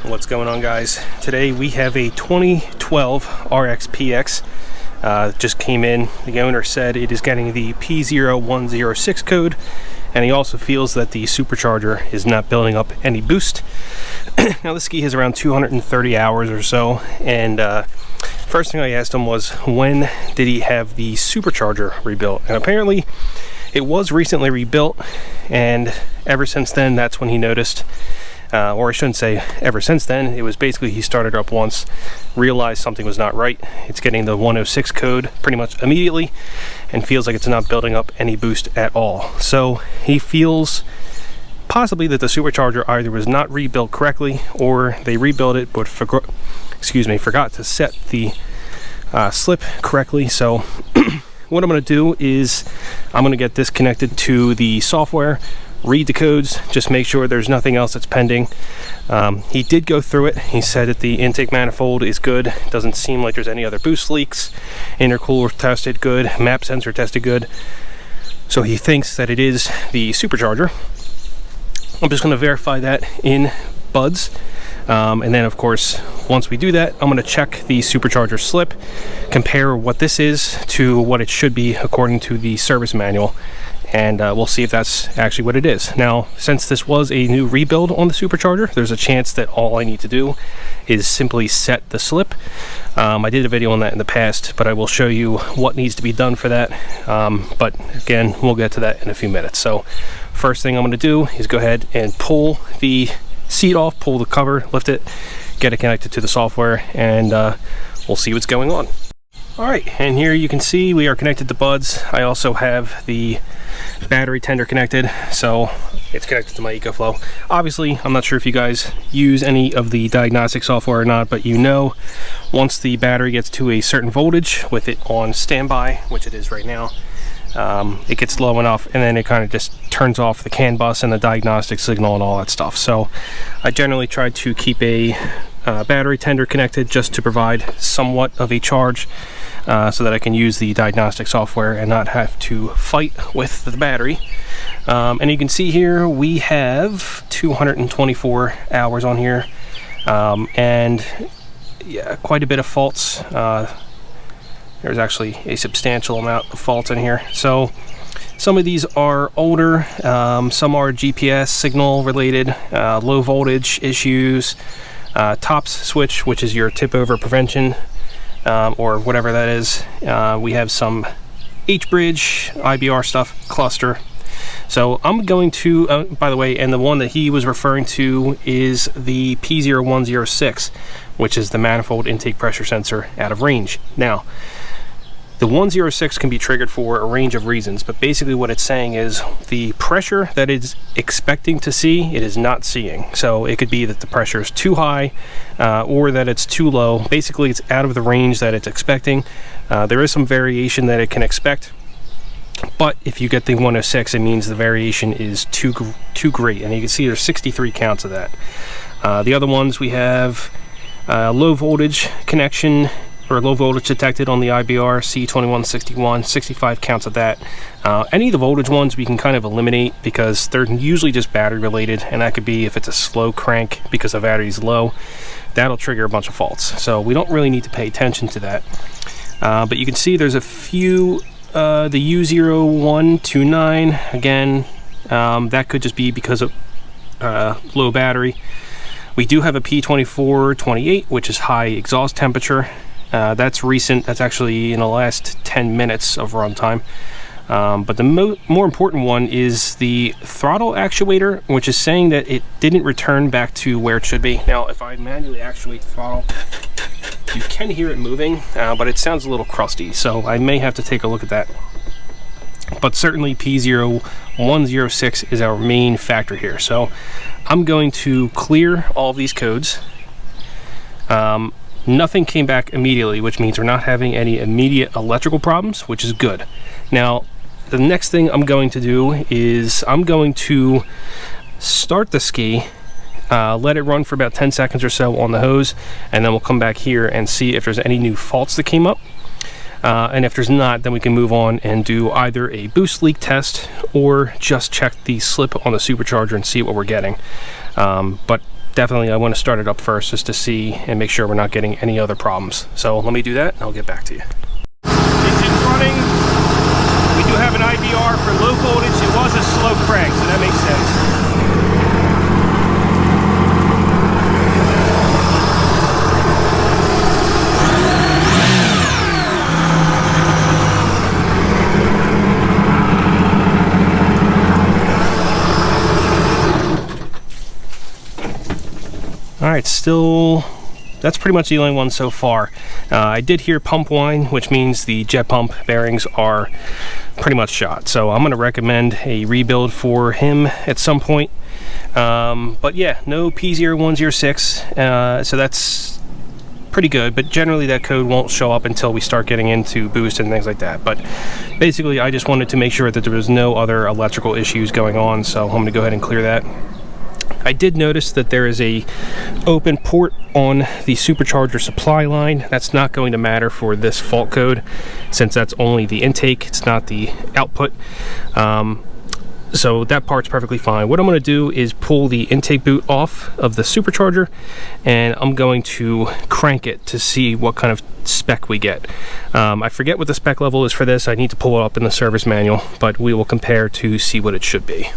What's going on, guys? Today we have a 2012 RXP-X. Just came in. The owner said it is getting the P0106 code, and he also feels that the supercharger is not building up any boost. Now this ski has around 230 hours or so, and first thing I asked him was, when did he have the supercharger rebuilt? And apparently it was recently rebuilt, and ever since then that's when he noticed, or I shouldn't say ever since then, it was basically he started up once, realized something was not right. It's getting the 106 code pretty much immediately and feels like it's not building up any boost at all. So he feels possibly that the supercharger either was not rebuilt correctly, or they rebuilt it but forgot to set the slip correctly. So what I'm going to do is I'm going to get this connected to the software, read the codes, just make sure there's nothing else that's pending. He did go through it. He said that the intake manifold is good. Doesn't seem like there's any other boost leaks. Intercooler tested good. Map sensor tested good. So he thinks that it is the supercharger. I'm just going to verify that in buds. And then, of course, once we do that, I'm going to check the supercharger slip, compare what this is to what it should be according to the service manual, and we'll see if that's actually what it is. Now, since this was a new rebuild on the supercharger, there's a chance that all I need to do is simply set the slip. I did a video on that in the past, but I will show you what needs to be done for that. But again, we'll get to that in a few minutes. So first thing I'm going to do is go ahead and pull the seat off, pull the cover, lift it, get it connected to the software, and we'll see what's going on. Alright, and here you can see we are connected to buds. I also have the battery tender connected, so it's connected to my EcoFlow. Obviously, I'm not sure if you guys use any of the diagnostic software or not, but you know, once the battery gets to a certain voltage with it on standby, which it is right now, it gets low enough, and then it kind of just turns off the CAN bus and the diagnostic signal and all that stuff. So I generally try to keep a battery tender connected just to provide somewhat of a charge, so that I can use the diagnostic software and not have to fight with the battery. And you can see here we have 224 hours on here, and yeah, quite a bit of faults. There's actually a substantial amount of faults in here. So some of these are older, some are GPS signal related, low voltage issues, tops switch, which is your tip over prevention, or whatever that is. We have some H-bridge, IBR stuff, cluster. So I'm going to, by the way, and the one that he was referring to is the P0106, which is the manifold intake pressure sensor out of range. Now, the 106 can be triggered for a range of reasons, but basically what it's saying is the pressure that it's expecting to see, it is not seeing. So it could be that the pressure is too high, or that it's too low. Basically, it's out of the range that it's expecting. There is some variation that it can expect, but if you get the 106, it means the variation is too great, and you can see there's 63 counts of that. The other ones, we have low voltage connection, or low voltage detected on the IBR, C2161, 65 counts of that. Any of the voltage ones we can kind of eliminate because they're usually just battery related, and that could be if it's a slow crank because the battery's low, that'll trigger a bunch of faults. So we don't really need to pay attention to that. But you can see there's a few, the U0129, again, that could just be because of low battery. We do have a P2428, which is high exhaust temperature. That's recent. That's actually in the last 10 minutes of runtime. But the more important one is the throttle actuator, which is saying that it didn't return back to where it should be. Now, if I manually actuate the throttle, you can hear it moving, but it sounds a little crusty, so I may have to take a look at that. But certainly P0106 is our main factor here. So I'm going to clear all of these codes. Nothing came back immediately, which means we're not having any immediate electrical problems, which is good. Now, the next thing I'm going to do is I'm going to start the ski, let it run for about 10 seconds or so on the hose, and then we'll come back here and see if there's any new faults that came up. And if there's not, then we can move on and do either a boost leak test or just check the slip on the supercharger and see what we're getting. But definitely I want to start it up first just to see and make sure we're not getting any other problems. So let me do that and I'll get back to you. Engine's running. We do have an IBR for low voltage. It was a slow crank, so that makes sense. Alright, still, that's pretty much the only one so far. I did hear pump whine, which means the jet pump bearings are pretty much shot. So I'm going to recommend a rebuild for him at some point. But yeah, no P0106, so that's pretty good. But generally that code won't show up until we start getting into boost and things like that. But basically I just wanted to make sure that there was no other electrical issues going on. So I'm going to go ahead and clear that. I did notice that there is a open port on the supercharger supply line. That's not going to matter for this fault code since that's only the intake, it's not the output. So that part's perfectly fine. What I'm going to do is pull the intake boot off of the supercharger and I'm going to crank it to see what kind of spec we get. I forget what the spec level is for this. I need to pull it up in the service manual, but we will compare to see what it should be.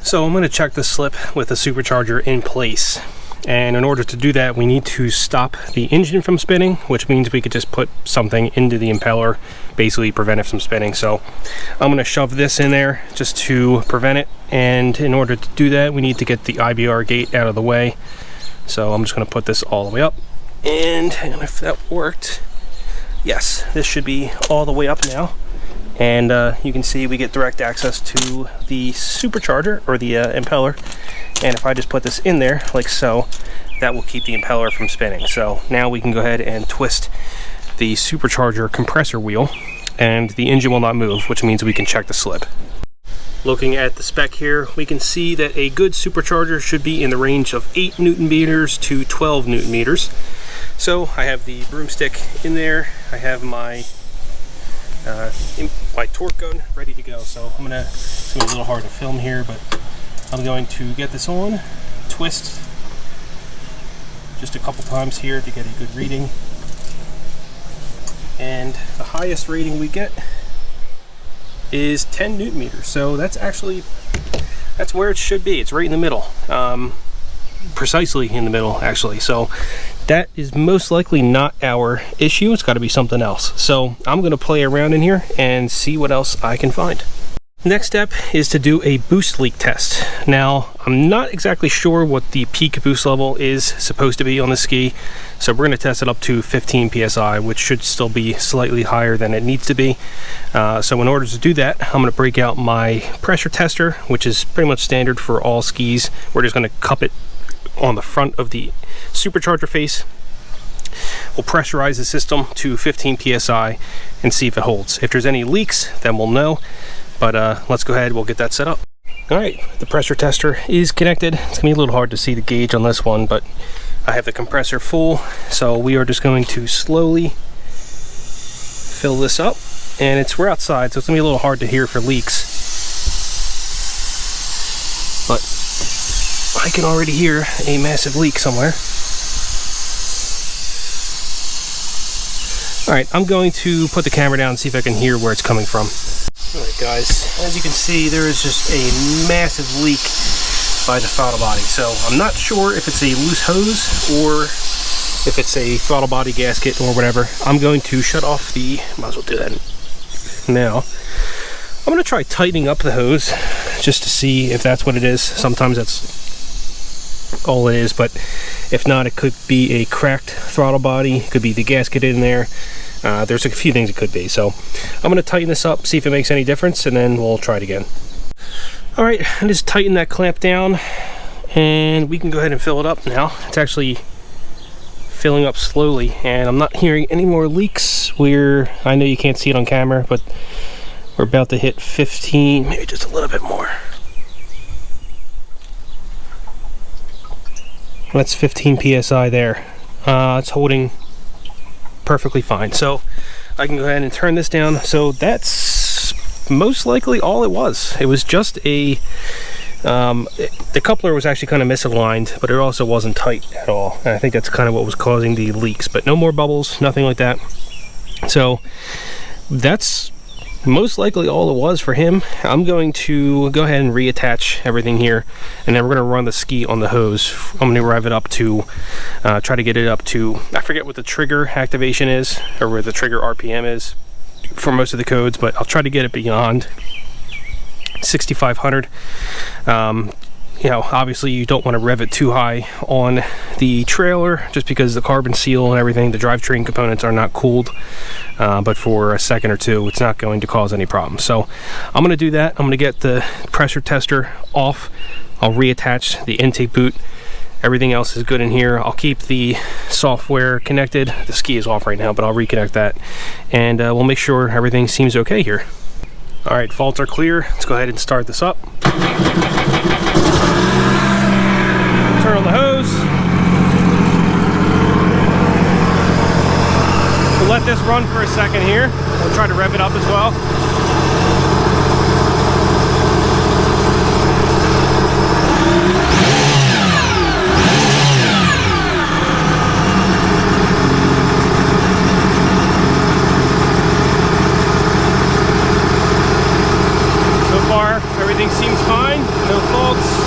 So I'm going to check the slip with the supercharger in place, and in order to do that we need to stop the engine from spinning, which means we could just put something into the impeller, basically prevent it from spinning. So I'm going to shove this in there just to prevent it, and in order to do that we need to get the IBR gate out of the way. So I'm just going to put this all the way up, and if that worked, yes, this should be all the way up now. And you can see we get direct access to the supercharger or the impeller, and if I just put this in there like so, that will keep the impeller from spinning. So now we can go ahead and twist the supercharger compressor wheel and the engine will not move, which means we can check the slip. Looking at the spec here, we can see that a good supercharger should be in the range of 8 Newton meters to 12 Newton meters. So I have the broomstick in there, I have my torque gun ready to go. So it's gonna be a little hard to film here, but I'm going to get this on, twist just a couple times here to get a good reading, and the highest rating we get is 10 Newton meters. So that's where it should be. It's right in the middle, precisely in the middle actually. So that is most likely not our issue. It's got to be something else. So I'm going to play around in here and see what else I can find. Next step is to do a boost leak test. Now, I'm not exactly sure what the peak boost level is supposed to be on the ski, so we're going to test it up to 15 psi, which should still be slightly higher than it needs to be. So in order to do that, I'm going to break out my pressure tester, which is pretty much standard for all skis. We're just going to cup it on the front of the supercharger face. We'll pressurize the system to 15 psi and see if it holds. If there's any leaks, then we'll know. But let's go ahead, we'll get that set up. Alright, the pressure tester is connected. It's gonna be a little hard to see the gauge on this one, but I have the compressor full, so we are just going to slowly fill this up. And we're outside, so it's gonna be a little hard to hear for leaks. But I can already hear a massive leak somewhere. Alright, I'm going to put the camera down and see if I can hear where it's coming from. Alright guys, as you can see there is just a massive leak by the throttle body. So I'm not sure if it's a loose hose or if it's a throttle body gasket or whatever. I'm going to shut off the, might as well do that now. I'm going to try tightening up the hose just to see if that's what it is. Sometimes that's all it is, but if not, it could be a cracked throttle body, it could be the gasket in there. There's a few things it could be, so I'm going to tighten this up, see if it makes any difference, and then we'll try it again. Alright, I just tighten that clamp down and we can go ahead and fill it up now. It's actually filling up slowly and I'm not hearing any more leaks. I know you can't see it on camera, but we're about to hit 15, maybe just a little bit more. That's 15 psi there. It's holding perfectly fine, so I can go ahead and turn this down. So that's most likely all it was. It was just a The coupler was actually kind of misaligned, but it also wasn't tight at all. And I think that's kind of what was causing the leaks, but no more bubbles, nothing like that. So that's most likely all it was for him. I'm going to go ahead and reattach everything here, and then we're going to run the ski on the hose. I'm going to rev it up to try to get it up to, I forget what the trigger activation is, or where the trigger RPM is for most of the codes, but I'll try to get it beyond 6,500. You know, obviously you don't want to rev it too high on the trailer just because the carbon seal and everything, the drivetrain components are not cooled, but for a second or two it's not going to cause any problems. So I'm going to do that. I'm going to get the pressure tester off. I'll reattach the intake boot. Everything else is good in here. I'll keep the software connected. The ski is off right now, but I'll reconnect that, and we'll make sure everything seems okay here. All right, faults are clear. Let's go ahead and start this up. Turn on the hose. We'll let this run for a second here. We'll try to rev it up as well. So far, everything seems fine. No faults.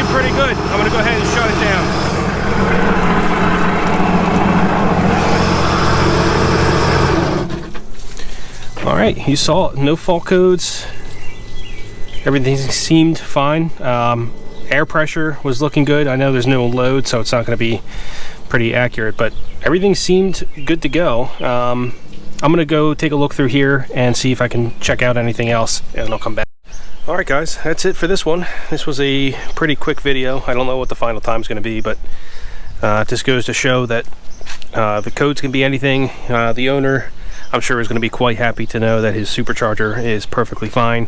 Pretty good. I'm going to go ahead and shut it down. All right, you saw it. No fault codes. Everything seemed fine. Air pressure was looking good. I know there's no load, so it's not going to be pretty accurate, but everything seemed good to go. I'm going to go take a look through here and see if I can check out anything else, and I'll come back. Alright guys, that's it for this one. This was a pretty quick video. I don't know what the final time is going to be, but it just goes to show that the codes can be anything. The owner, I'm sure, is going to be quite happy to know that his supercharger is perfectly fine,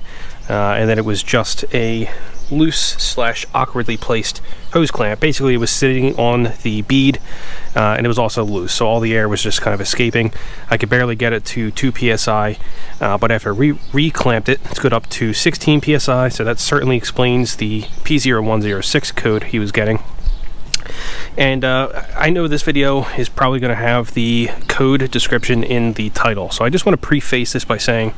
and that it was just a loose / awkwardly placed hose clamp. Basically it was sitting on the bead, and it was also loose, so all the air was just kind of escaping. I could barely get it to 2 psi, but after re-clamped it, it's good up to 16 psi, so that certainly explains the P0106 code he was getting. And I know this video is probably going to have the code description in the title, so I just want to preface this by saying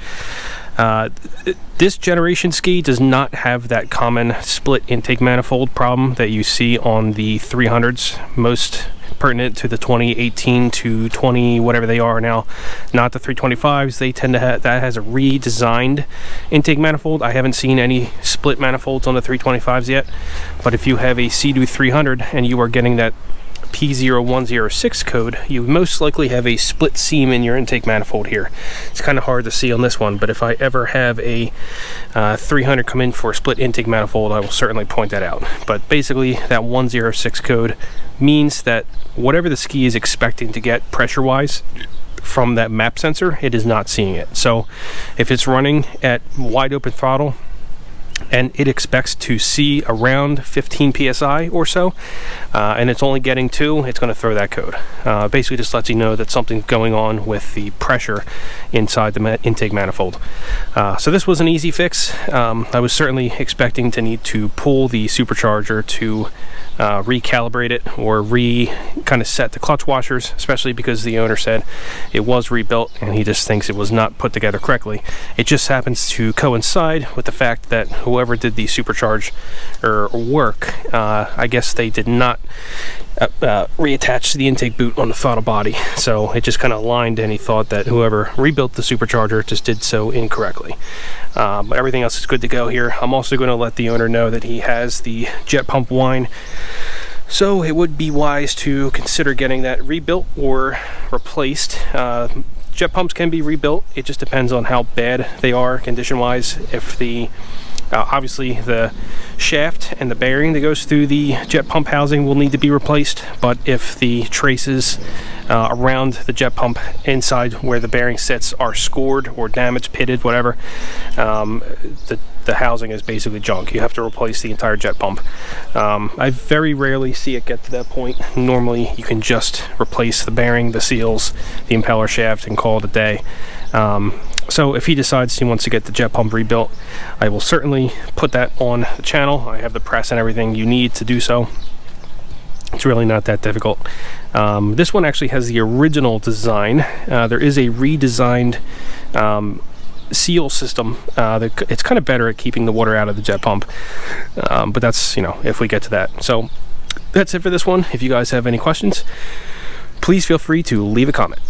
this generation ski does not have that common split intake manifold problem that you see on the 300s, most pertinent to the 2018 to 20 whatever they are now, not the 325s. They tend to have, that has a redesigned intake manifold. I haven't seen any split manifolds on the 325s yet, but if you have a SeaDoo 300 and you are getting that P0106 code, you most likely have a split seam in your intake manifold here. It's kind of hard to see on this one, but if I ever have a 300 come in for a split intake manifold, I will certainly point that out. But basically that 106 code means that whatever the ski is expecting to get pressure wise from that map sensor, it is not seeing it. So if it's running at wide open throttle and it expects to see around 15 psi or so, and it's only getting 2, it's going to throw that code. Basically just lets you know that something's going on with the pressure inside the intake manifold. So this was an easy fix. I was certainly expecting to need to pull the supercharger to recalibrate it or kind of set the clutch washers, especially because the owner said it was rebuilt and he just thinks it was not put together correctly. It just happens to coincide with the fact that whoever did the supercharge work, I guess they did not reattach the intake boot on the throttle body, so it just kind of aligned, and he thought that whoever rebuilt the supercharger just did so incorrectly. But everything else is good to go here. I'm also going to let the owner know that he has the jet pump whine, so it would be wise to consider getting that rebuilt or replaced. Jet pumps can be rebuilt. It just depends on how bad they are condition wise. If the Obviously the shaft and the bearing that goes through the jet pump housing will need to be replaced, but if the traces around the jet pump inside where the bearing sits are scored or damaged, pitted, whatever, the housing is basically junk. You have to replace the entire jet pump. I very rarely see it get to that point. Normally you can just replace the bearing, the seals, the impeller shaft, and call it a day. So if he decides he wants to get the jet pump rebuilt, I will certainly put that on the channel. I have the press and everything you need to do so. It's really not that difficult. This one actually has the original design. There is a redesigned seal system. It's kind of better at keeping the water out of the jet pump, but that's, you know, if we get to that. So that's it for this one. If you guys have any questions, please feel free to leave a comment.